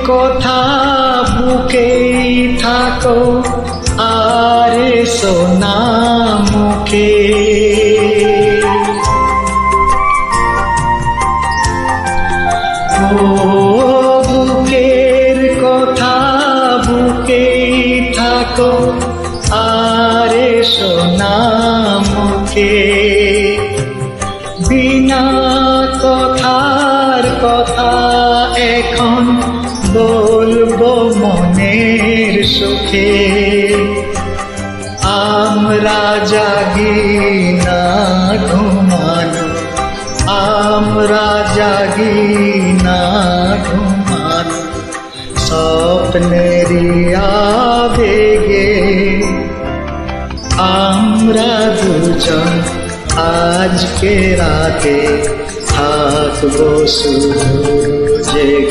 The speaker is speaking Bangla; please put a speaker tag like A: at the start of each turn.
A: কথা বুকেই থাকো আর সোনা মুখে। ও বুকের কথা বুকেই থাকো আর সোনা মুখে। বিনা কথার কথা এখন বলবো মনের সুখে। আমরা জাগি না ঘুমানো, আমরা জাগি না ঘুমানো, স্বপ্নেরই আবেগে আমরা দুজন আজকে রাতে থাকবো শুধু জেগে।